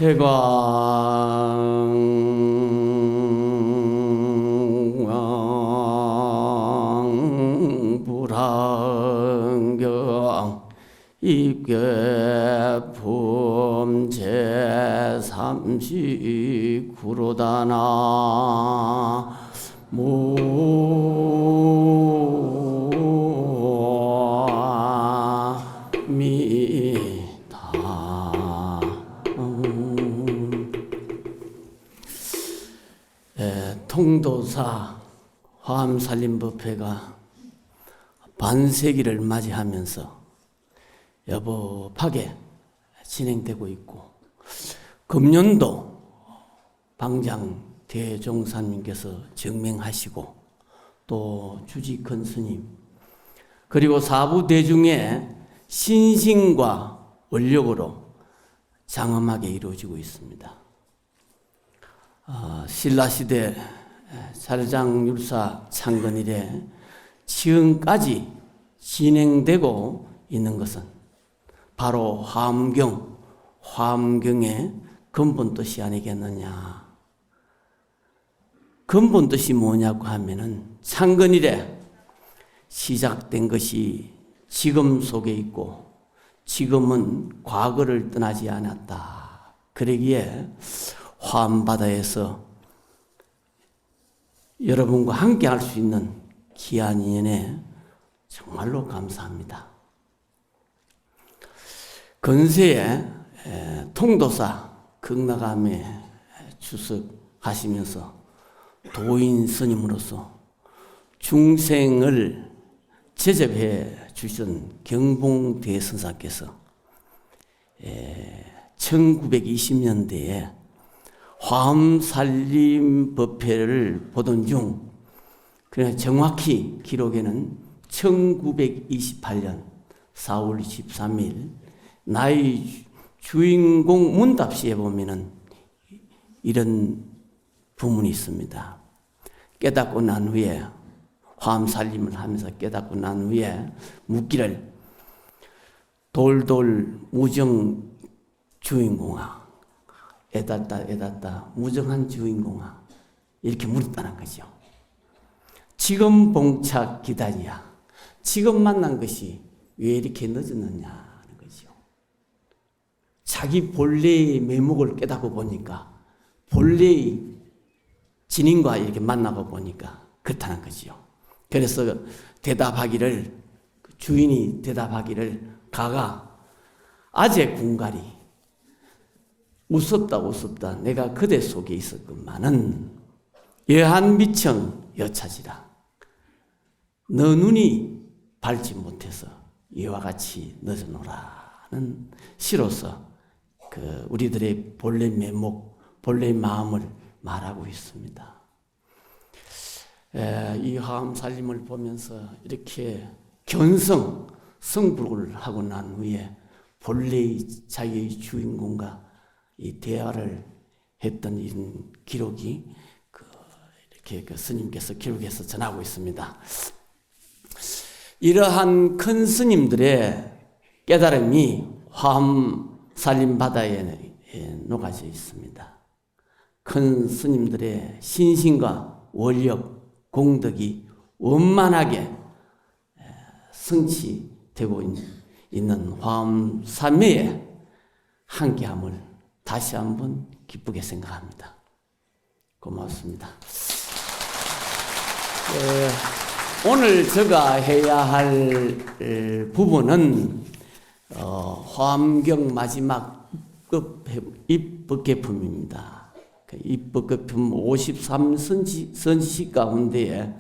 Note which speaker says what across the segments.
Speaker 1: 대광불환경 입계품 제39로다나 통도사 화엄살림법회가 반세기를 맞이하면서 여법하게 진행되고 있고, 금년도 방장 대종사님께서 증명하시고, 또 주지큰 스님, 그리고 사부 대중의 신신과 원력으로 장엄하게 이루어지고 있습니다. 신라시대 찰장율사 창건 이래 지금까지 진행되고 있는 것은 바로 화엄경의 근본 뜻이 아니겠느냐. 근본 뜻이 뭐냐고 하면은 창건 이래 시작된 것이 지금 속에 있고, 지금은 과거를 떠나지 않았다. 그러기에 화엄바다에서 여러분과 함께 할 수 있는 귀한 인연에 정말로 감사합니다. 근세에 통도사 극락암에 주석하시면서 도인 스님으로서 중생을 제접해 주신 경봉대선사께서 1920년대에 화엄살림법회를 보던 중, 그냥 정확히 기록에는 1928년 4월 13일 나의 주인공 문답시에 보면은 이런 부문이 있습니다. 깨닫고 난 후에, 화엄살림을 하면서 깨닫고 난 후에 묻기를 돌돌 무정 주인공아, 애닫다 무정한 주인공아, 이렇게 물었다는 거죠. 지금 봉착 기다리야. 지금 만난 것이 왜 이렇게 늦었느냐 하는 거죠. 자기 본래의面目을 깨닫고 보니까, 본래의 진인과 이렇게 만나고 보니까 그렇다는 거죠. 그래서 대답하기를, 주인이 대답하기를, 가가 아재 군가리 웃었다 내가 그대 속에 있었건만은 여한미청 여차지라. 너 눈이 밝지 못해서 이와 같이 늦어노라는 시로서 우리들의 본래面目, 본래 마음을 말하고 있습니다. 이 화엄살림을 보면서 이렇게 성불을 하고 난 후에 본래의 자기의 주인공과 이 대화를 했던 이 기록이 이렇게 스님께서 기록해서 전하고 있습니다. 이러한 큰 스님들의 깨달음이 화엄살림 바다에 녹아져 있습니다. 큰 스님들의 신신과 원력, 공덕이 원만하게 성취되고 있는 화엄삼매의 함께함을 다시 한번 기쁘게 생각합니다. 고맙습니다. 오늘 제가 해야 할 부분은 화엄경 마지막 입법계품입니다. 입법계품 53선지식 가운데에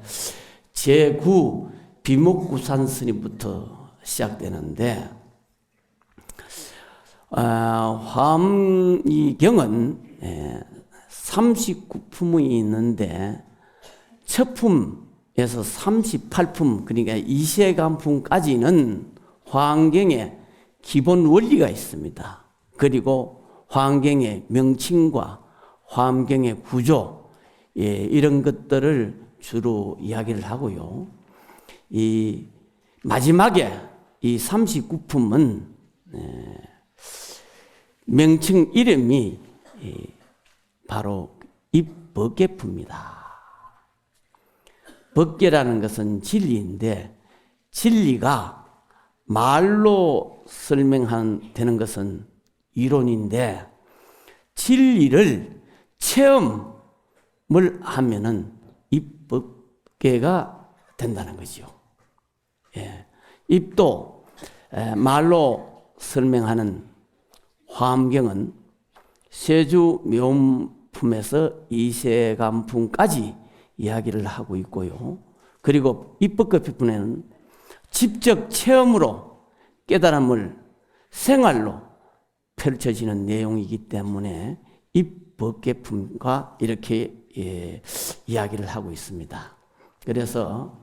Speaker 1: 제9 비목구산 스님부터 시작되는데, 화엄경은 39품이 있는데 첫 품에서 38품, 그러니까 이세간품까지는 화엄경의 기본 원리가 있습니다. 그리고 화엄경의 명칭과 화엄경의 구조, 이런 것들을 주로 이야기를 하고요. 이 마지막에 이 39품은 명칭 이름이 바로 이 법계품이다. 법계라는 것은 진리인데 진리가 말로 설명되는 것은 이론인데 진리를 체험을 하면은 이 법계가 된다는 거죠. 예. 입도 말로 설명하는 화엄경은 세주묘품에서 이세간품까지 이야기를 하고 있고요. 그리고 입법계품에는 직접 체험으로 깨달음을 생활로 펼쳐지는 내용이기 때문에 입법계품과 이렇게 이야기를 하고 있습니다. 그래서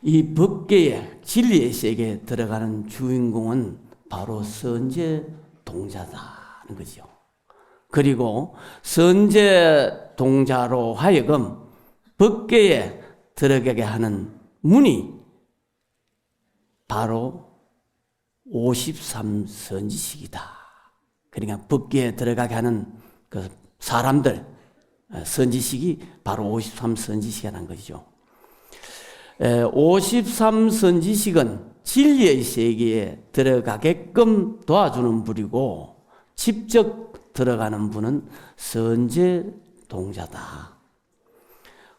Speaker 1: 이 법계의 진리의 세계에 들어가는 주인공은 바로 선제동자다는 거죠. 그리고 선제동자로 하여금 법계에 들어가게 하는 문이 바로 53선지식이다. 그러니까 법계에 들어가게 하는 그 사람들, 선지식이 바로 53선지식이라는 것이죠. 53선지식은 진리의 세계에 들어가게끔 도와주는 분이고 직접 들어가는 분은 선제동자다.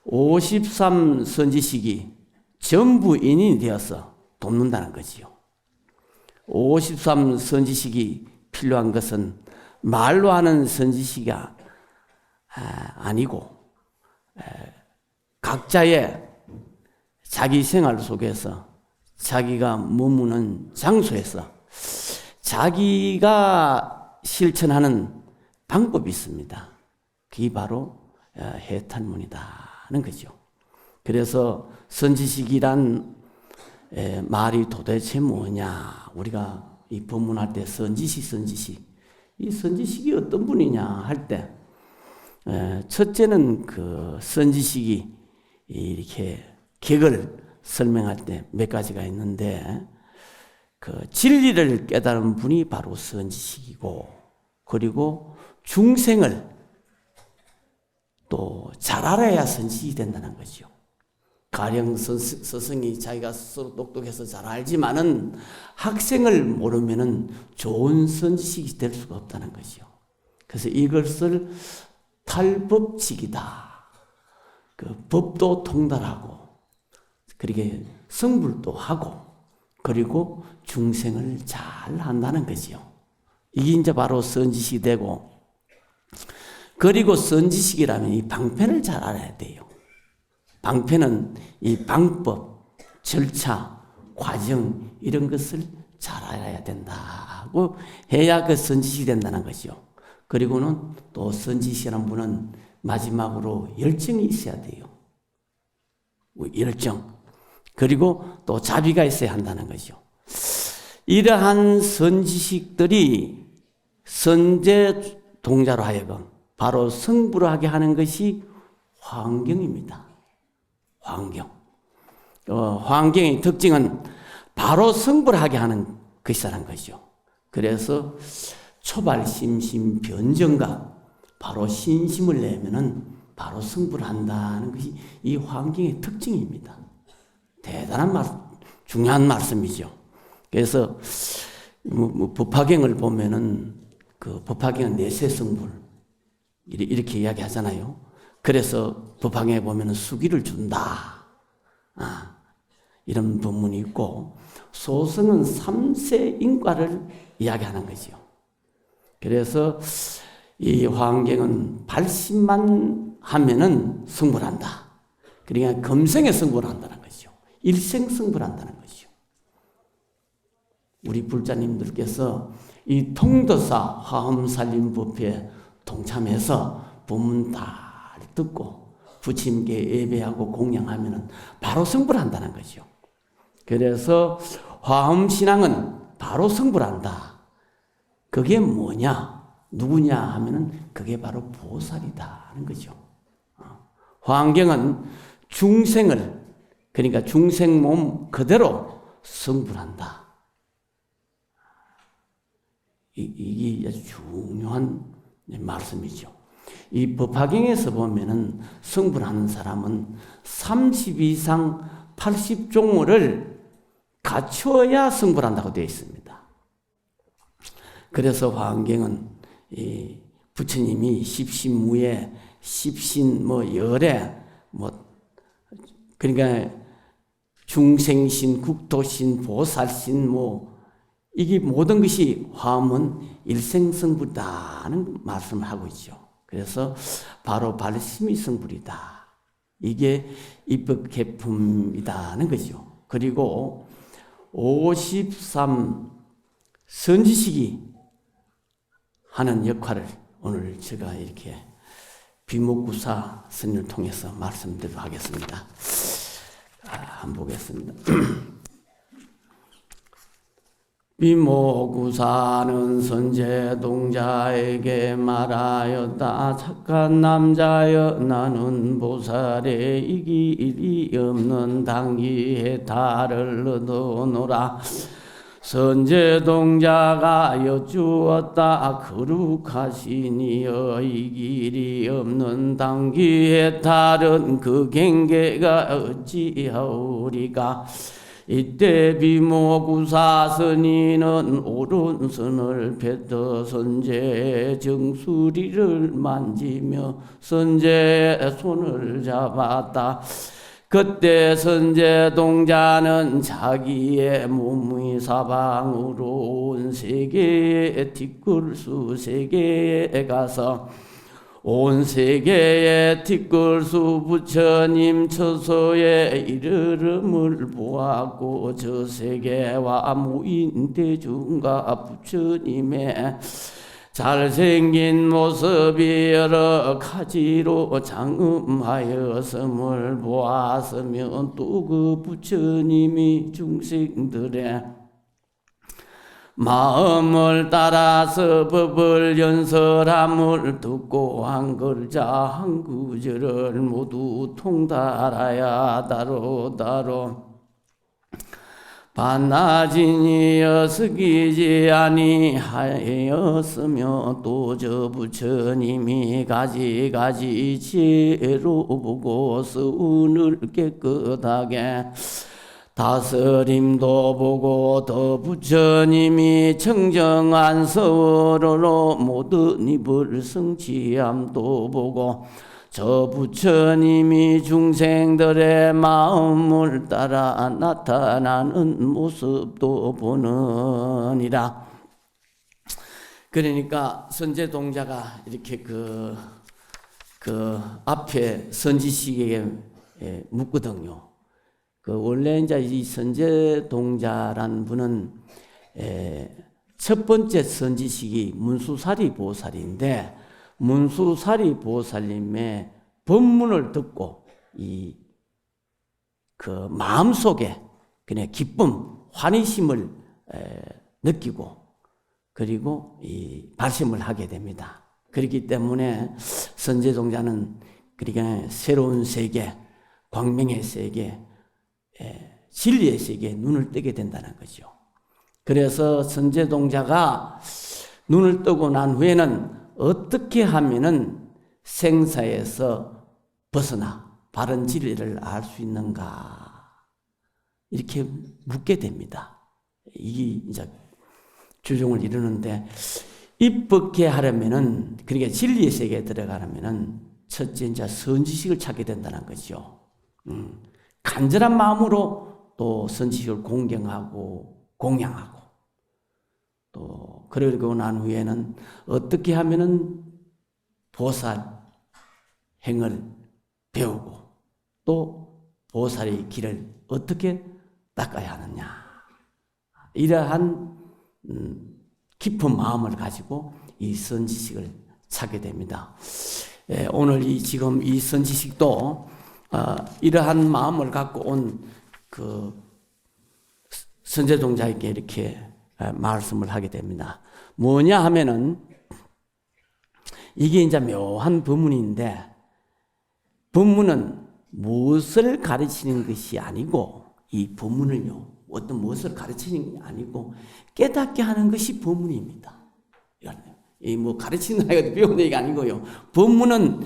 Speaker 1: 53선지식이 전부 인인이 되어서 돕는다는 거지요. 53선지식이 필요한 것은 말로 하는 선지식이 아니고 각자의 자기 생활 속에서 자기가 머무는 장소에서 자기가 실천하는 방법이 있습니다. 그게 바로 해탈문이다는 거죠. 그래서 선지식이란 말이 도대체 뭐냐? 우리가 이 법문할 때 선지식. 이 선지식이 어떤 분이냐 할 때, 첫째는 그 선지식이 이렇게 격을 설명할 때 몇 가지가 있는데, 그 진리를 깨달은 분이 바로 선지식이고, 그리고 중생을 또 잘 알아야 선지식이 된다는 거죠. 가령 스승이 자기가 스스로 똑똑해서 잘 알지만은 학생을 모르면은 좋은 선지식이 될 수가 없다는 거죠. 그래서 이것을 탈법칙이다. 그 법도 통달하고, 그렇게 성불도 하고, 그리고 중생을 잘 한다는 거죠. 이게 이제 바로 선지식이 되고, 그리고 선지식이라면 이 방편을 잘 알아야 돼요. 방편은 이 방법, 절차, 과정 이런 것을 잘 알아야 된다고 해야 그 선지식이 된다는 거죠. 그리고는 또 선지식이라는 분은 마지막으로 열정이 있어야 돼요. 열정. 그리고 또 자비가 있어야 한다는 거죠. 이러한 선지식들이 선제 동자로 하여금 바로 성불을 하게 하는 것이 화엄경입니다. 화엄경. 화엄경의 특징은 바로 성불을 하게 하는 것이라는 거죠. 그래서 초발심심 변정가 바로 신심을 내면은 바로 성불을 한다는 것이 이 화엄경의 특징입니다. 대단한 중요한 말씀이죠. 그래서 법화경을 보면은 그 법화경은 내세성불 이렇게 이야기하잖아요. 그래서 법화경에 보면은 수기를 준다. 이런 법문이 있고, 소승은 3세 인과를 이야기하는 거죠. 그래서 이 화엄경은 80만 하면은 성불한다. 그러니까 금생에 성불한다는 거죠. 일생 성불한다는 거죠. 우리 불자님들께서 이 통도사 화엄살림법회에 동참해서 법문 다 듣고 부처님께 예배하고 공양하면은 바로 성불한다는 거죠. 그래서 화엄신앙은 바로 성불한다. 그게 뭐냐? 누구냐 하면은 그게 바로 보살이다는 거죠. 화엄경은 중생을, 그러니까 중생 몸 그대로 성불한다. 이게 아주 중요한 말씀이죠. 이 법화경에서 보면은 성불하는 사람은 30 이상 80종을 갖추어야 성불한다고 되어 있습니다. 그래서 화엄경은 이 부처님이 십신무예, 십신 열애 그러니까 중생신, 국토신, 보살신 이게 모든 것이 화엄은 일생성불이다는 말씀을 하고 있죠. 그래서 바로 발심이 성불이다. 이게 입법 개품이다는 거죠. 그리고 53 선지식이 하는 역할을 오늘 제가 이렇게 비목구사 스님을 통해서 말씀드리도록 하겠습니다. 한번 보겠습니다. 비목구사는 선제동자에게 말하였다. 착한 남자여, 나는 보살의 이길이 없는 당기에 달을 얻어노라. 선제동자가 여쭈었다. 거룩하시니여, 이 길이 없는 당기에 달은 그 경계가 어찌하오리까. 이때 비목구사 스님은 오른손을 펴서 선제의 정수리를 만지며 선제의 손을 잡았다. 그때 선제동자는 자기의 몸의 사방으로 온 세계의 티끌수 세계에 가서 온 세계의 티끌수 부처님 처소에 이르름을 보았고, 저 세계와 무인 대중과 부처님의 잘생긴 모습이 여러 가지로 장엄하였음을 보았으면 또 그 부처님이 중생들의 마음을 따라서 법을 연설함을 듣고 한 글자 한 구절을 모두 통달하여 따로따로 반나진이여 스기지 아니하였으며, 또 저 부처님이 가지가지 지혜로 보고 서운을 깨끗하게 다스림도 보고, 더 부처님이 청정한 서로로 모든 입을 성취함도 보고, 저 부처님이 중생들의 마음을 따라 나타나는 모습도 보느니라. 그러니까 선제동자가 이렇게 그 앞에 선지식에게 묻거든요. 원래 이제 이 선제동자란 분은 첫 번째 선지식이 문수사리 보살인데, 문수사리 보살님의 법문을 듣고 그 마음속에 그냥 기쁨, 환희심을 느끼고, 그리고 이 발심을 하게 됩니다. 그렇기 때문에 선제동자는 그러니까 새로운 세계, 광명의 세계, 진리의 세계에 눈을 뜨게 된다는 거죠. 그래서 선제동자가 눈을 뜨고 난 후에는 어떻게 하면은 생사에서 벗어나 바른 진리를 알 수 있는가, 이렇게 묻게 됩니다. 이게 이제 주종을 이루는데, 입법케 하려면은, 그러니까 진리의 세계에 들어가려면은 첫째 이제 선지식을 찾게 된다는 거죠. 간절한 마음으로 또 선지식을 공경하고 공양하고, 또 그러고 난 후에는 어떻게 하면은 보살 행을 배우고, 또 보살의 길을 어떻게 닦아야 하느냐, 이러한 깊은 마음을 가지고 이 선지식을 찾게 됩니다. 오늘 지금 이 선지식도 이러한 마음을 갖고 온 그 선제동자에게 이렇게 말씀을 하게 됩니다. 뭐냐 하면은, 이게 이제 묘한 법문인데, 법문은 무엇을 가르치는 것이 아니고, 이 법문을요, 어떤 무엇을 가르치는 게 아니고 깨닫게 하는 것이 법문입니다. 이 뭐 가르치는 아이가 배우는 얘기가 아니고요. 법문은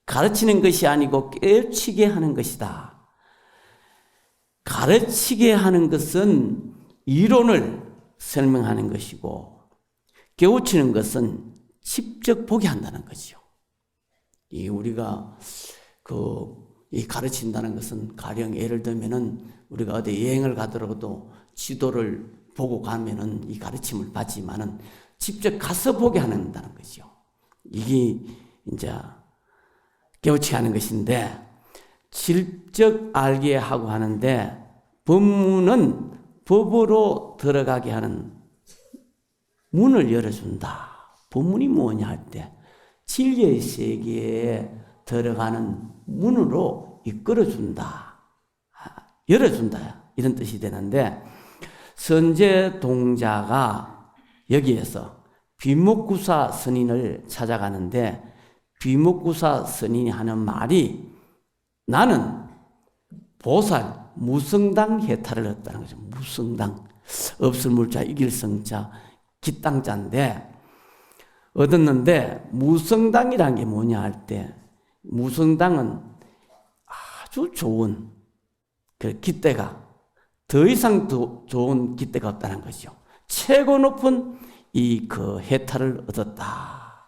Speaker 1: 가르치는 것이 아니고 깨우치게 하는 것이다. 가르치게 하는 것은 이론을 설명하는 것이고, 깨우치는 것은 직접 보게 한다는 거죠. 이 우리가 이 가르친다는 것은 가령 예를 들면은 우리가 어디 여행을 가더라도 지도를 보고 가면은 이 가르침을 받지만은 직접 가서 보게 한다는 거죠. 이게 이제 깨우치게 하는 것인데, 질적 알게 하고 하는데, 법문은 법으로 들어가게 하는 문을 열어준다. 법문이 뭐냐 할 때, 진리의 세계에 들어가는 문으로 이끌어준다. 열어준다. 이런 뜻이 되는데, 선제동자가 여기에서 비목구사 스님을 찾아가는데, 비목구사 스님이 하는 말이, 나는 보살 무성당 해탈을 얻었다는 거죠. 무성당, 없을 물자 이길 성자 기땅자인데 얻었는데, 무성당이란 게 뭐냐 할 때, 무성당은 아주 좋은 그 깃대가, 더 이상 더 좋은 깃대가 없다는 거죠. 최고 높은 그 해탈을 얻었다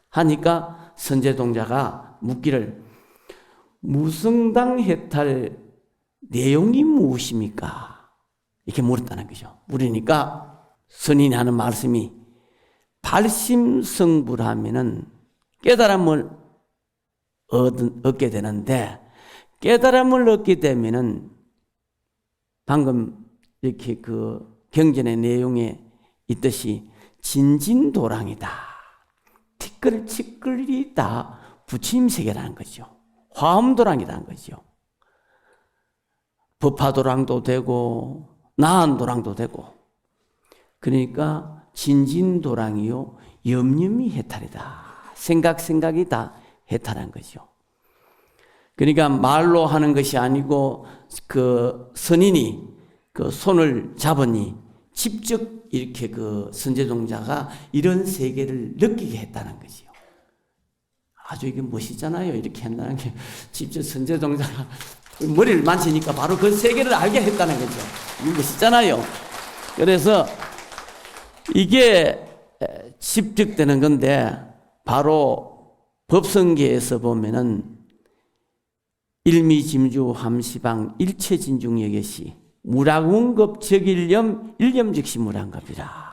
Speaker 1: 하니까 선제동자가 묻기를, 무성당 해탈 내용이 무엇입니까? 이렇게 물었다는 거죠. 물으니까 스님이 하는 말씀이, 발심성불하면은 깨달음을 얻게 되는데, 깨달음을 얻게 되면은 방금 이렇게 그 경전의 내용에 있듯이 진진도랑이다. 티끌치끌이 다 부처님세계라는 거죠. 화엄도랑이라는 거죠. 법화도랑도 되고 나한도랑도 되고, 그러니까 진진도랑이요 염염이 해탈이다. 생각이 다 해탈한 거죠. 그러니까 말로 하는 것이 아니고 그 선인이 그 손을 잡으니 직접 이렇게 그 선제동자가 이런 세계를 느끼게 했다는 거죠. 아주 이게 멋있잖아요. 이렇게 한다는 게, 직접 선제동자가 머리를 만지니까 바로 그 세계를 알게 했다는 거죠. 이게 멋있잖아요. 그래서 이게 집적되는 건데, 바로 법성계에서 보면은 일미짐주 함시방 일체진중여get이 무라궁급 적일념 일념즉시 무량급이라.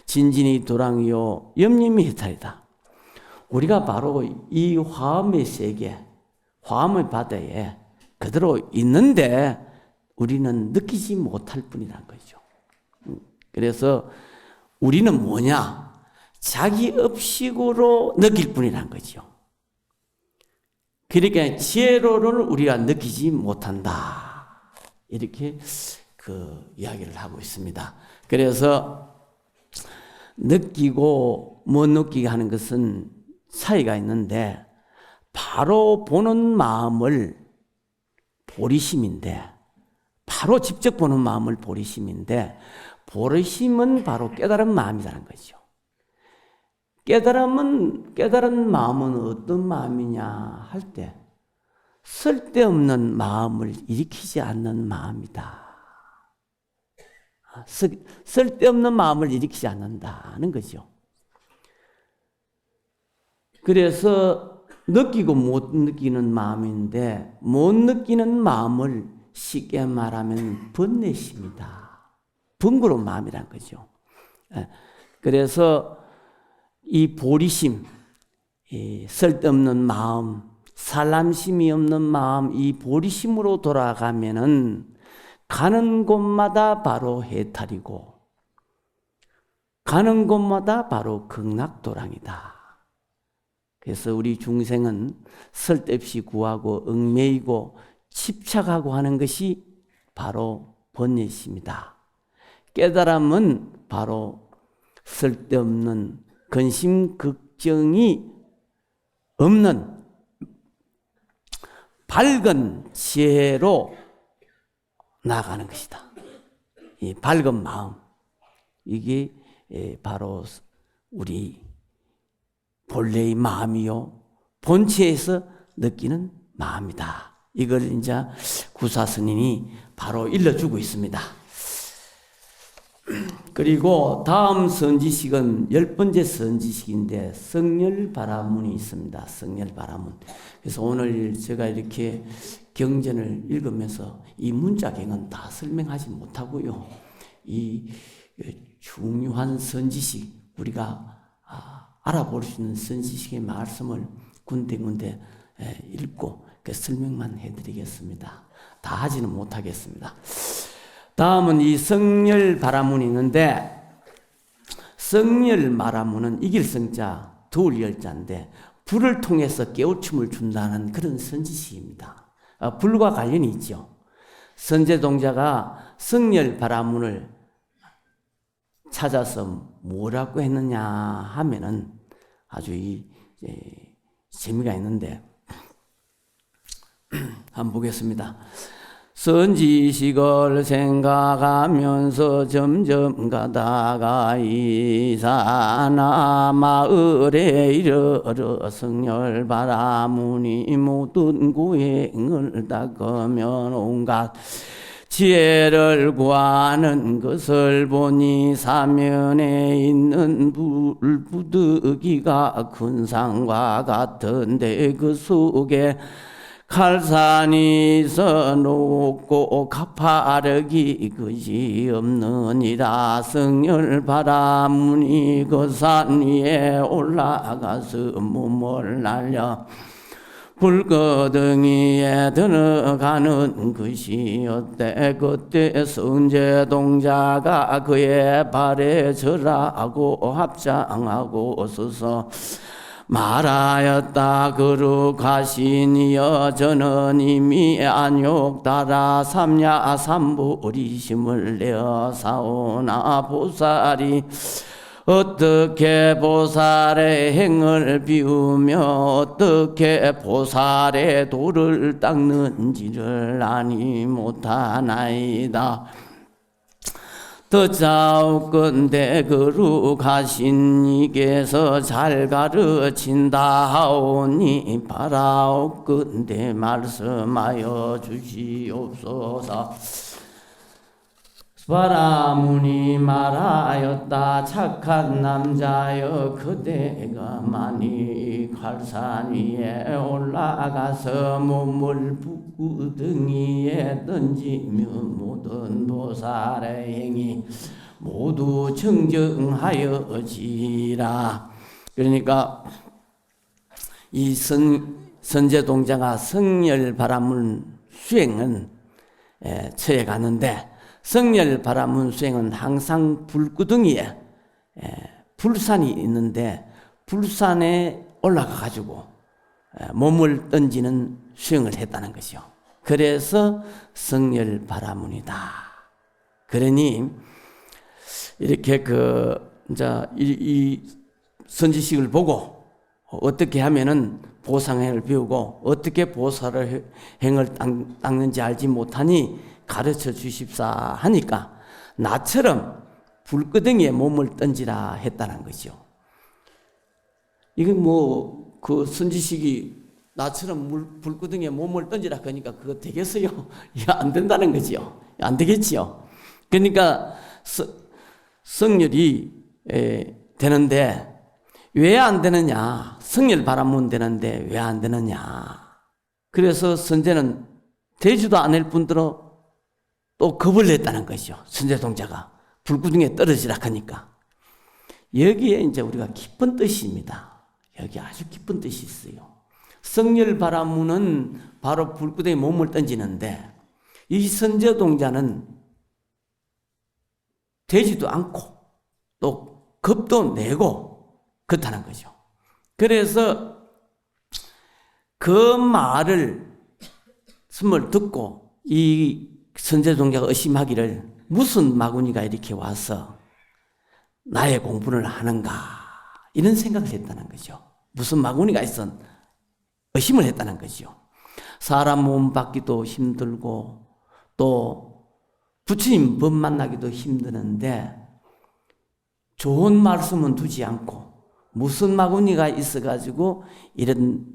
Speaker 1: 진진이 도랑이요 염림이 해탈이다. 우리가 바로 이 화엄의 세계, 화엄의 바다에 그대로 있는데 우리는 느끼지 못할 뿐이란 거죠. 그래서 우리는 뭐냐? 자기 업식으로 느낄 뿐이란 거죠. 그러니까 지혜로를 우리가 느끼지 못한다. 이렇게 그 이야기를 하고 있습니다. 그래서 느끼고 못 느끼게 하는 것은 차이가 있는데, 바로 보는 마음을 보리심인데, 바로 직접 보는 마음을 보리심인데, 보리심은 바로 깨달은 마음이라는 거죠. 깨달은 마음은 어떤 마음이냐 할 때, 쓸데없는 마음을 일으키지 않는 마음이다. 쓸데없는 마음을 일으키지 않는다는 거죠. 그래서 느끼고 못 느끼는 마음인데, 못 느끼는 마음을 쉽게 말하면 번뇌심이다. 번거로운 마음이란 거죠. 그래서 이 보리심, 이 쓸데없는 마음, 살람심이 없는 마음, 이 보리심으로 돌아가면은 가는 곳마다 바로 해탈이고, 가는 곳마다 바로 극락도랑이다. 그래서 우리 중생은 쓸데없이 구하고 얽매이고 집착하고 하는 것이 바로 번뇌심이다. 깨달음은 바로 쓸데없는 근심 걱정이 없는 밝은 지혜로 나아가는 것이다. 이 밝은 마음, 이게 바로 우리 본래의 마음이요, 본체에서 느끼는 마음이다. 이걸 이제 구사 스님이 바로 일러주고 있습니다. 그리고 다음 선지식은 10번째 선지식인데 성렬바라문이 있습니다. 성렬바라문. 그래서 오늘 제가 이렇게 경전을 읽으면서 이 문자경은 다 설명하지 못하고요. 이 중요한 선지식, 우리가 알아볼 수 있는 선지식의 말씀을 군데군데 읽고 그 설명만 해드리겠습니다. 다 하지는 못하겠습니다. 다음은 이 성렬바라문이 있는데, 성렬바라문은 이길 성자, 두을 열자인데 불을 통해서 깨우침을 준다는 그런 선지식입니다. 불과 관련이 있죠. 선제동자가 성렬바라문을 찾아서 뭐라고 했느냐 하면은 아주 재미가 있는데 한번 보겠습니다. 선지식을 생각하면서 점점 가다가 이사나 마을에 이르러 성렬바라문이 모든 구행을 닦으면 온갖 지혜를 구하는 것을 보니 사면에 있는 불부득이가 큰 산과 같은데 그 속에 칼산이 있어 높고 가파르기 그지 없느니라. 성렬바라문이 그 산 위에 올라가서 몸을 날려 불거덩이에 들어가는 것이었대. 그때 성제동자가 그의 발에 절하고 합장하고 서서 말하였다. 거룩하시니여 저는 이미 안욕 따라 삼야 삼보리심을 내어 사오나 보살이 어떻게 보살의 행을 비우며 어떻게 보살의 도를 닦는지를 아니 못하나이다. 듣자옵건대 거룩하신 이께서 잘 가르친다 하오니 바라옵건대 말씀하여 주시옵소서. 바라문이 말하였다. 착한 남자여 그대가 많이 칼산 위에 올라가서 몸을 부구덩이에 던지면 모든 보살의 행위 모두 청정하여지라. 그러니까 이 선제동자가 성렬바라문 수행은 처해 가는데, 성렬바라문 수행은 항상 불구덩이에 불산이 있는데 불산에 올라가 가지고 몸을 던지는 수행을 했다는 것이요. 그래서 성렬바라문이다. 그러니 이렇게 이제 이 선지식을 보고 어떻게 하면은 보상행을 배우고 어떻게 보살의 행을 닦는지 알지 못하니 가르쳐 주십사 하니까 나처럼 불구덩이에 몸을 던지라 했다는 거죠. 이게 그 선지식이 나처럼 불구덩이에 몸을 던지라 그러니까 그거 되겠어요? 안 된다는 거죠. 안 되겠지요. 그러니까 성렬이 되는데 왜 안 되느냐? 성렬바라문 되는데 왜 안 되느냐? 그래서 선제는 되지도 않을 뿐더러 또 겁을 냈다는 것이죠. 선제동자가 불구덩이에 떨어지라 하니까. 여기에 이제 우리가 깊은 뜻입니다. 여기 아주 깊은 뜻이 있어요. 성렬바라문은 바로 불구덩이에 몸을 던지는데 이 선제동자는 되지도 않고 또 겁도 내고 그렇다는 거죠. 그래서 그 말을 듣고 이 선제동자가 의심하기를 무슨 마구니가 이렇게 와서 나의 공부를 하는가 이런 생각을 했다는 거죠. 무슨 마구니가 있어 의심을 했다는 거죠. 사람 몸 받기도 힘들고 또 부처님 법 만나기도 힘드는데 좋은 말씀은 두지 않고 무슨 마구니가 있어가지고 이런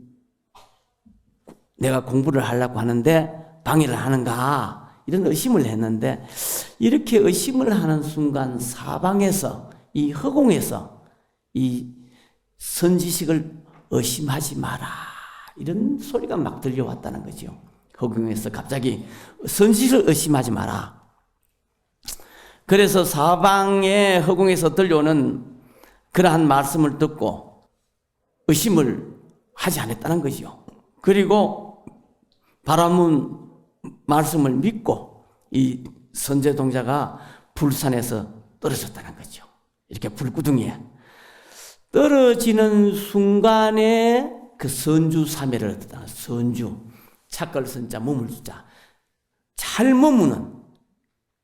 Speaker 1: 내가 공부를 하려고 하는데 방해를 하는가 이런 의심을 했는데 이렇게 의심을 하는 순간 사방에서 이 허공에서 이 선지식을 의심하지 마라 이런 소리가 막 들려왔다는 거죠. 허공에서 갑자기 선지식을 의심하지 마라. 그래서 사방의 허공에서 들려오는 그러한 말씀을 듣고 의심을 하지 않았다는 거죠. 그리고 바라문 말씀을 믿고 이 선제동자가 불산에서 떨어졌다는 거죠. 이렇게 불구덩이에 떨어지는 순간에 그 선주사매를 얻었다. 선주, 착걸 선자, 머물 주자, 잘 머무는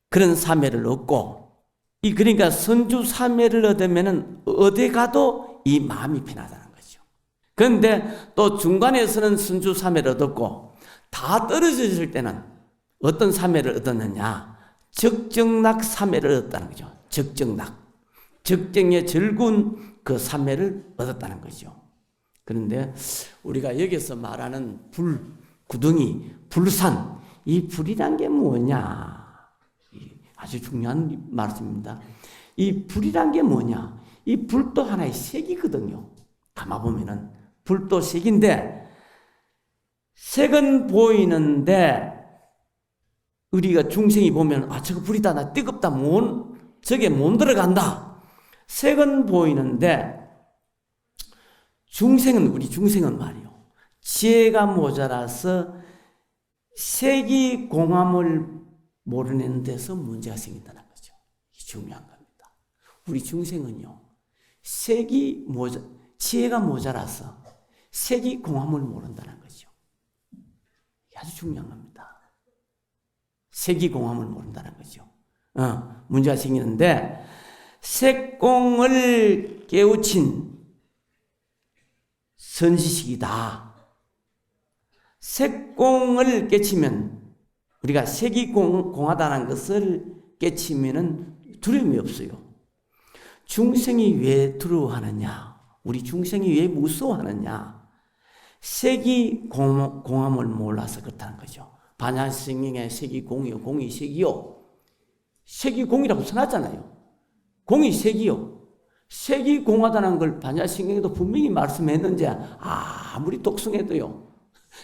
Speaker 1: 그런 사매를 얻고, 그러니까 선주사매를 얻으면은 어디 가도 이 마음이 편하다는 거죠. 그런데 또 중간에서는 선주사매를 얻었고 다 떨어졌을 때는 어떤 사매를 얻었느냐? 적정락 사매를 얻었다는 거죠. 적정락, 적정의 즐거운 그 사매를 얻었다는 거죠. 그런데 우리가 여기서 말하는 불, 구덩이, 불산, 이 불이란 게 뭐냐? 아주 중요한 말씀입니다. 이 불이란 게 뭐냐? 이 불도 하나의 색이거든요. 담아보면은 불도 색인데, 색은 보이는데 우리가 중생이 보면 저거 불이다, 나 뜨겁다, 저게 못 들어간다. 색은 보이는데 우리 중생은 말이요, 지혜가 모자라서 색이 공함을 모르는 데서 문제가 생긴다는 거죠. 이게 중요한 겁니다. 우리 중생은요, 지혜가 모자라서 색이 공함을 모른다는 거죠. 이게 아주 중요한 겁니다. 색이 공함을 모른다는 거죠. 문제가 생기는데, 색공을 깨우친 선지식이다. 색공을 깨치면, 우리가 색이 공하다는 것을 깨치면은 두려움이 없어요. 중생이 왜 두려워하느냐? 우리 중생이 왜 무서워하느냐? 색이 공함을 몰라서 그렇다는 거죠. 반야성경에 색이 공이요, 공이 색이요. 색이 공이라고 써놨잖아요. 공이 색이요. 색이 공하다는 걸 반야성경에도 분명히 말씀했는지 아무리 독성해도요,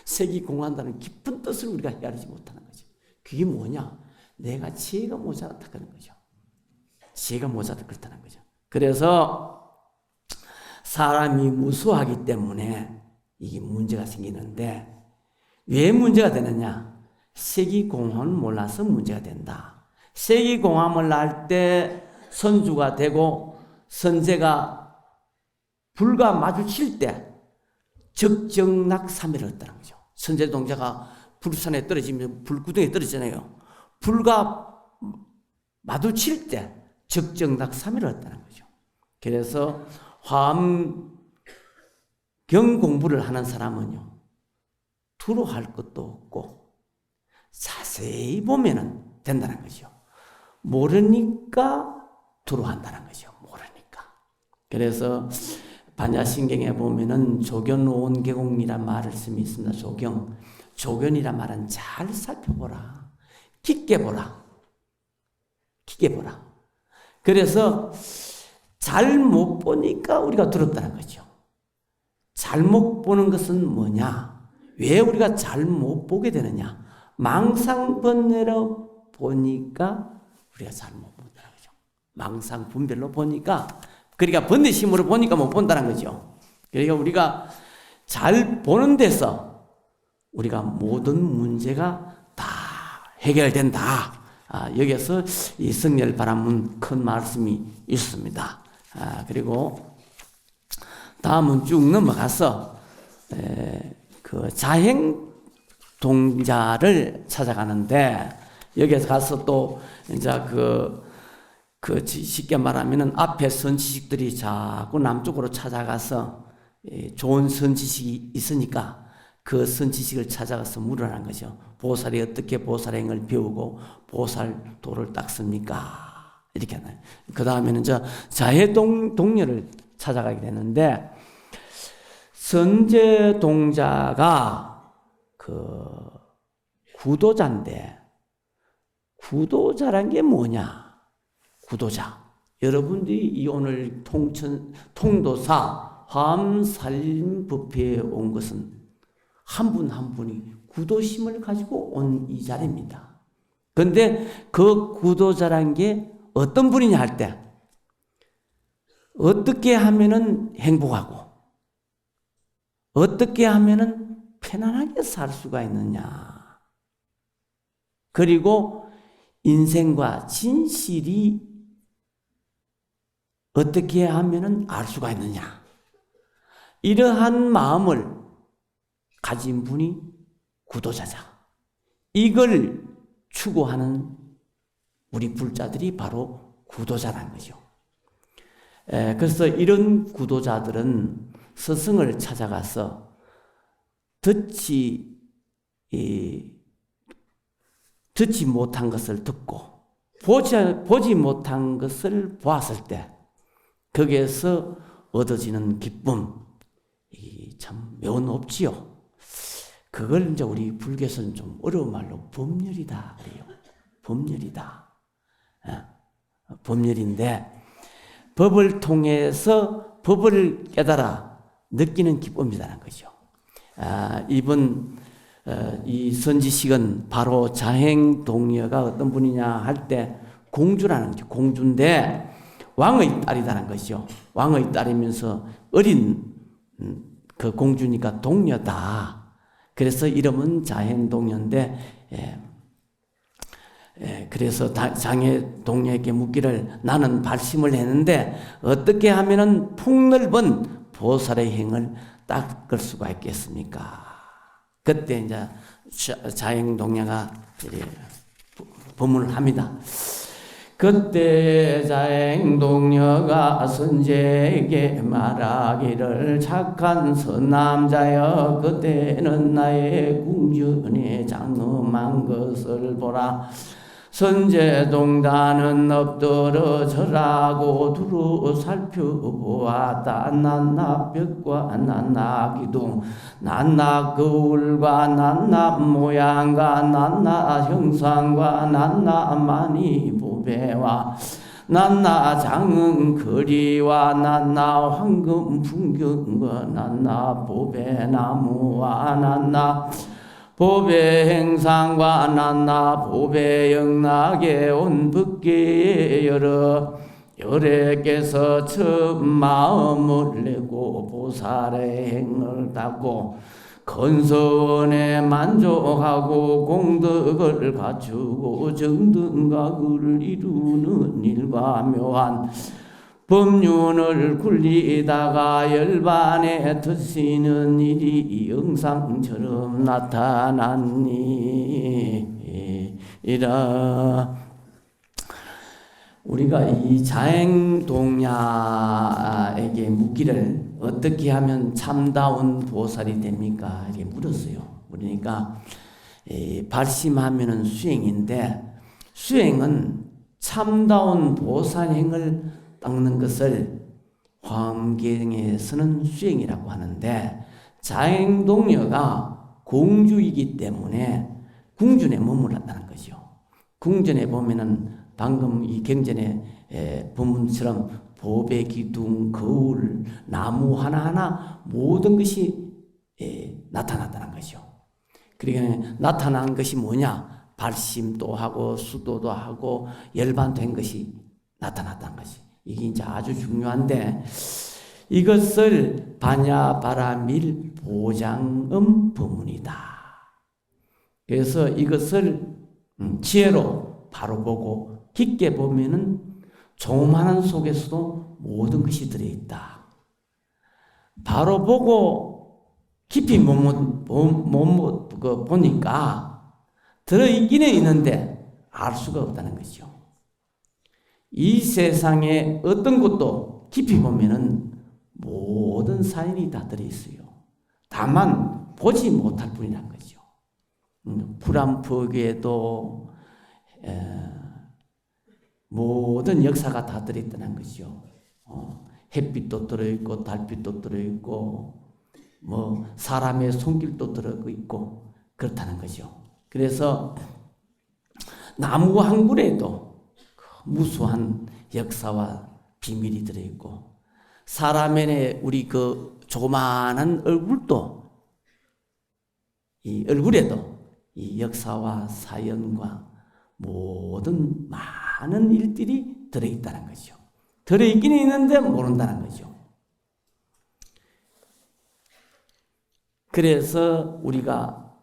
Speaker 1: 색이 공한다는 깊은 뜻을 우리가 헤아리지 못하는 거죠. 그게 뭐냐? 내가 지혜가 모자랐다 그런 거죠. 지혜가 모자랐다 그렇다는 거죠. 그래서 사람이 무수하기 때문에 이게 문제가 생기는데, 왜 문제가 되느냐? 색이 공함을 몰라서 문제가 된다. 색이 공함을 알 때 선주가 되고 선제가 불과 마주칠 때 적정락 사매를 얻다는 거죠. 선제동자가 불산에 떨어지면 불구덩이에 떨어지잖아요. 불과 마주칠 때 적정락 사매를 얻다는 거죠. 그래서 화엄경 공부를 하는 사람은요, 두려워할 것도 없고 자세히 보면은 된다는 거죠. 모르니까 두려워한다는 거죠. 모르니까. 그래서 반야신경에 보면은 조견오온계공이란 말씀이 있습니다. 조견이란 말은 잘 살펴보라, 깊게 보라, 깊게 보라. 그래서 잘 못 보니까 우리가 두렵다는 거죠. 잘못 보는 것은 뭐냐? 왜 우리가 잘 못 보게 되느냐? 망상번뇌로 보니까 우리가 잘 못 본다는 거죠. 망상분별로 보니까, 그러니까 번뇌심으로 보니까 못 본다는 거죠. 그러니까 우리가 잘 보는 데서 우리가 모든 문제가 다 해결된다. 여기서 이 성렬 바라문 큰 말씀이 있습니다. 그리고 다음은 쭉 넘어가서 그 자행 동자를 찾아가는데, 여기서 가서 또 이제 쉽게 말하면은 앞에 선지식들이 자꾸 남쪽으로 찾아가서 좋은 선지식이 있으니까 그 선지식을 찾아가서 물으라는 거죠. 보살이 어떻게 보살행을 배우고 보살도를 닦습니까? 이렇게 하나요. 그 다음에는 자해 동료를 찾아가게 되는데, 선제동자가 구도자인데, 구도자란 게 뭐냐? 구도자. 여러분들이 오늘 통도사 화엄살림법회에 온 것은 한 분 한 분이 구도심을 가지고 온 이 자리입니다. 그런데 그 구도자란 게 어떤 분이냐 할 때, 어떻게 하면은 행복하고, 어떻게 하면은 편안하게 살 수가 있느냐. 그리고 인생과 진실이 어떻게 하면은 알 수가 있느냐. 이러한 마음을 가진 분이 구도자자. 이걸 추구하는 우리 불자들이 바로 구도자라는 거죠. 그래서 이런 구도자들은 스승을 찾아가서 듣지 못한 것을 듣고 보지 못한 것을 보았을 때 거기에서 얻어지는 기쁨, 참 매우 높지요. 그걸 이제 우리 불교에서는 좀 어려운 말로 법열이다 그래요. 법열이다. 법열인데 법을 통해서 법을 깨달아 느끼는 기쁨이라는 거죠. 이번 이 선지식은 바로 자행동녀가 어떤 분이냐 할 때 공주라는 거죠. 공주인데 왕의 딸이라는 것이죠. 왕의 딸이면서 어린 그 공주니까 동녀다. 그래서 이름은 자행동녀인데, 그래서 자행동녀에게 묻기를 나는 발심을 했는데 어떻게 하면은 폭넓은 보살의 행을 닦을 수가 있겠습니까? 그때 이제 자행동녀가 법문을 합니다. 그때 자행동녀가 선제에게 말하기를 착한 선남자여 그때는 나의 궁전에 장엄한 것을 보라. 선제동자는 엎드려 절하고 두루 살펴보았다. 낱낱 벽과 낱낱 기둥, 낱낱 거울과 낱낱 모양과 낱낱 형상과 낱낱 많이 보배와 낱낱 장은 거리와 낱낱 황금 풍경과 낱낱 보배나무와 낱낱 보배 행상과 낱낱 보배 영락에 온 법계의 열애께서 처음 마음을 내고 보살의 행을 닦고 건서원에 만족하고 공덕을 갖추고 정등각을 이루는 일과 묘한 법륜을 굴리다가 열반에 드시는 일이 영상처럼 나타났니이라. 우리가 이 자행동야에게 묻기를 어떻게 하면 참다운 보살이 됩니까? 이렇게 물었어요. 그러니까 발심하면은 수행인데 수행은 참다운 보살행을 닦는 것을 화엄경에서는 수행이라고 하는데 자행동녀가 공주이기 때문에 궁전에 머물렀다는 거죠. 궁전에 보면은 방금 이 경전의 본문처럼 보배, 기둥, 거울, 나무 하나하나 모든 것이 나타났다는 거죠. 그러니까 나타난 것이 뭐냐? 발심도 하고 수도도 하고 열반된 것이 나타났다는 것이. 이게 이제 아주 중요한데 이것을 반야바라밀 보장음 법문이다. 그래서 이것을 지혜로 바로 보고 깊게 보면은 조그마한 속에서도 모든 것이 들어있다. 바로 보고 깊이 보니까 들어있기는 있는데 알 수가 없다는 거죠. 이 세상에 어떤 것도 깊이 보면은 모든 사연이 다 들어있어요. 다만 보지 못할 뿐이란 거죠. 불암법에도 모든 역사가 다 들어있다는 것이요. 햇빛도 들어있고 달빛도 들어있고 뭐 사람의 손길도 들어있고 그렇다는 거죠. 그래서 나무 한 그루에도 무수한 역사와 비밀이 들어있고 사람의 우리 그 조그마한 얼굴도 이 얼굴에도 이 역사와 사연과 모든 많은 일들이 들어있다는 거죠. 들어있긴 있는데 모른다는 거죠. 그래서 우리가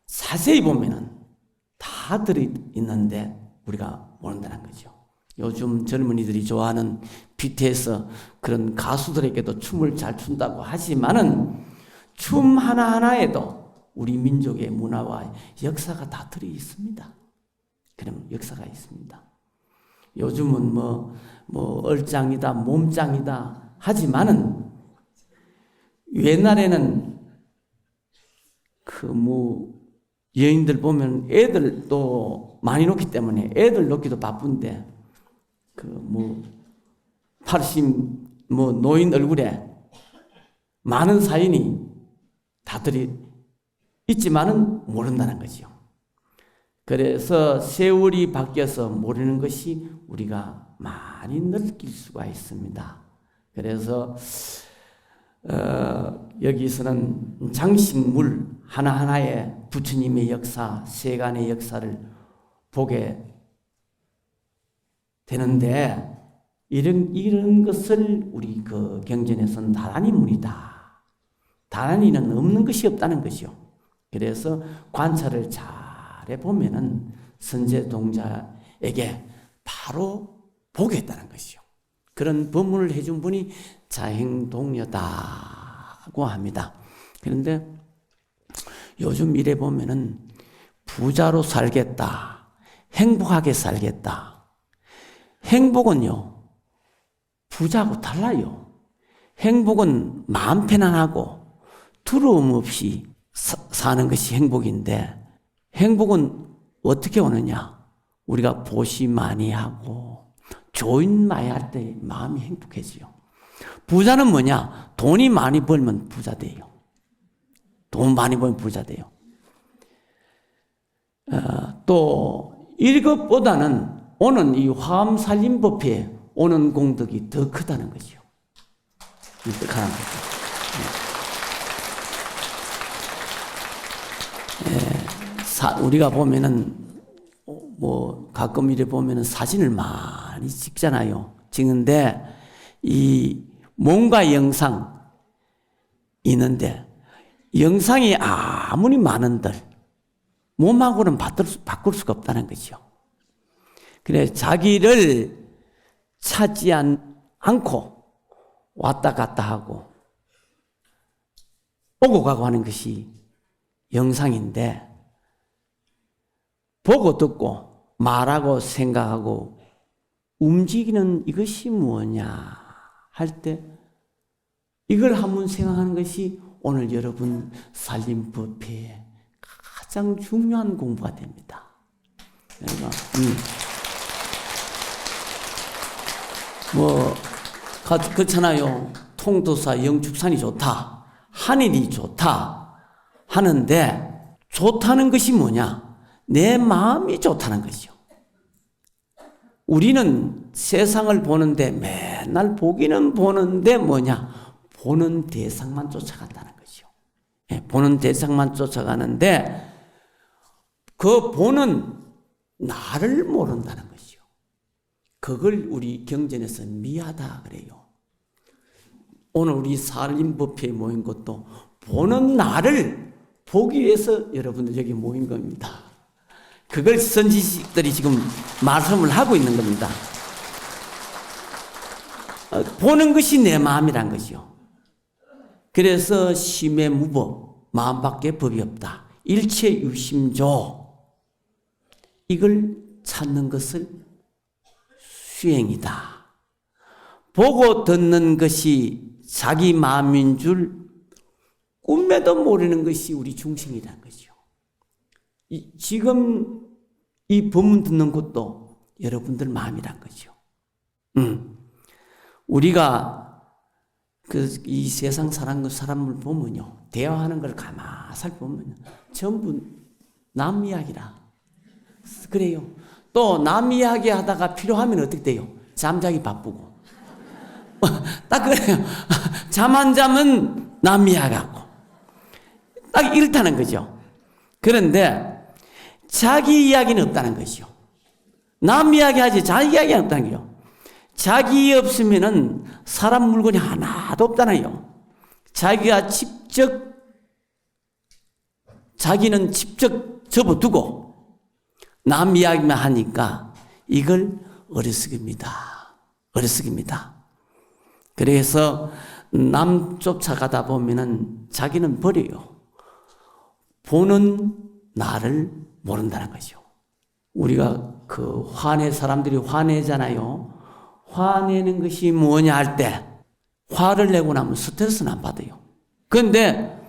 Speaker 1: 자세히 보면은 다 들어있는데 우리가 모른다는 거죠. 요즘 젊은이들이 좋아하는 BTS 그런 가수들에게도 춤을 잘 춘다고 하지만은 춤 하나하나에도 우리 민족의 문화와 역사가 다 들어 있습니다. 그럼 역사가 있습니다. 요즘은 뭐 얼짱이다, 몸짱이다 하지만은 옛날에는 여인들 보면 애들도 많이 놓기 때문에 애들 놓기도 바쁜데 80 노인 얼굴에 많은 사연이 다들이 있지만은 모른다는 거죠. 그래서 세월이 바뀌어서 모르는 것이 우리가 많이 느낄 수가 있습니다. 그래서 여기서는 장식물 하나하나에 부처님의 역사, 세간의 역사를 보게 되는데 이런 것을 우리 그 경전에서는 다란이문이다. 다란이는 없는 것이 없다는 것이요. 그래서 관찰을 잘 해보면은 선제동자에게 바로 보게 했다는 것이요. 그런 법문을 해준 분이 자행동녀다고 합니다. 그런데 요즘 이래 보면은 부자로 살겠다, 행복하게 살겠다. 행복은요, 부자하고 달라요. 행복은 마음 편안하고 두려움 없이 사는 것이 행복인데 행복은 어떻게 오느냐? 우리가 보시 많이 하고 조인 많이 할 때 마음이 행복해지요. 부자는 뭐냐? 돈이 많이 벌면 부자 돼요. 돈 많이 벌면 부자 돼요. 또 이것보다는 오는 이 화엄살림법회에 오는 공덕이 더 크다는 거죠. 하는 거죠. 우리가 보면은 가끔 이래 보면은 사진을 많이 찍잖아요. 찍는데 이 몸과 영상 있는데 영상이 아무리 많은들 몸하고는 바꿀 수가 없다는 거죠. 그래 자기를 찾지 않고 왔다 갔다 하고 오고 가고 하는 것이 영상인데 보고 듣고 말하고 생각하고 움직이는 이것이 뭐냐 할 때 이걸 한번 생각하는 것이 오늘 여러분 살림법회의 가장 중요한 공부가 됩니다. 그러니까 그렇잖아요. 통도사 영축산이 좋다, 하늘이 좋다 하는데 좋다는 것이 뭐냐? 내 마음이 좋다는 것이요. 우리는 세상을 보는데 맨날 보기는 보는데 뭐냐? 보는 대상만 쫓아간다는 것이요. 보는 대상만 쫓아가는데 그 보는 나를 모른다는 것이요. 그걸 우리 경전에서 미하다 그래요. 오늘 우리 살림법회에 모인 것도 보는 나를 보기 위해서 여러분들 여기 모인 겁니다. 그걸 선지식들이 지금 말씀을 하고 있는 겁니다. 보는 것이 내 마음이란 것이요. 그래서 심의 무법, 마음밖에 법이 없다. 일체 유심조. 이걸 찾는 것을 수행이다. 보고 듣는 것이 자기 마음인 줄 꿈에도 모르는 것이 우리 중생이라는 거죠. 지금 이 법문 듣는 것도 여러분들 마음이란 거죠. 우리가 이 세상 사람을 보면요, 대화하는 걸 가만히 살펴보면 전부 남 이야기라. 그래요. 또 남 이야기 하다가 필요하면 어떻게 돼요? 잠자기 바쁘고. 딱 그래요. 잠 안 자면 남 이야기하고. 딱 이렇다는 거죠. 그런데 자기 이야기는 없다는 것이요. 남 이야기하지 자기 이야기는 없다는 거요. 자기 없으면은 사람 물건이 하나도 없잖아요. 자기는 직접 접어두고 남 이야기만 하니까 이걸 어리석입니다. 어리석입니다. 그래서 남 쫓아가다 보면은 자기는 버려요. 보는 나를 모른다는 거죠. 우리가 화내 사람들이 화내잖아요. 화내는 것이 뭐냐 할 때 화를 내고 나면 스트레스는 안 받아요. 그런데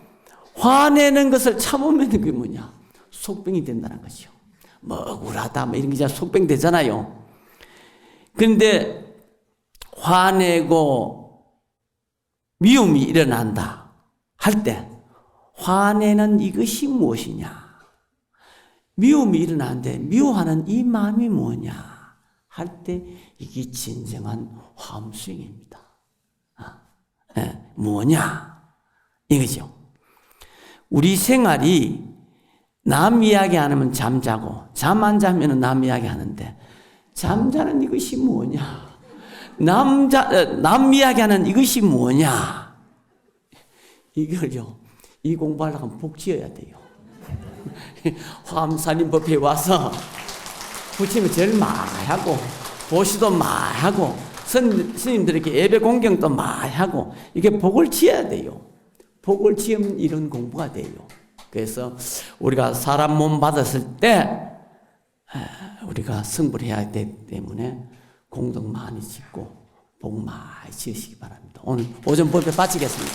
Speaker 1: 화내는 것을 참으면 그게 뭐냐? 속병이 된다는 거죠. 뭐 억울하다 뭐 이런 게 속병 되잖아요. 그런데 화내고 미움이 일어난다 할 때 화내는 이것이 무엇이냐? 미움이 일어나는데 미워하는 이 마음이 뭐냐? 할 때 이게 진정한 화엄수행입니다. 뭐냐? 이거죠. 우리 생활이 남 이야기 안 하면 잠자고 잠 안 자면 남 이야기 하는데 잠자는 이것이 뭐냐? 남 이야기하는 이것이 뭐냐? 이걸요. 이 공부하려면 복 지어야 돼요. 화엄살인법에 와서 부처님이 제일 많이 하고 보시도 많이 하고 스님들에게 예배 공경도 많이 하고 이게 복을 지어야 돼요. 복을 지으면 이런 공부가 돼요. 그래서 우리가 사람 몸 받았을 때 우리가 승부를 해야 되기 때문에 공덕 많이 짓고 복 많이 지으시기 바랍니다. 오늘 오전 법회 바치겠습니다.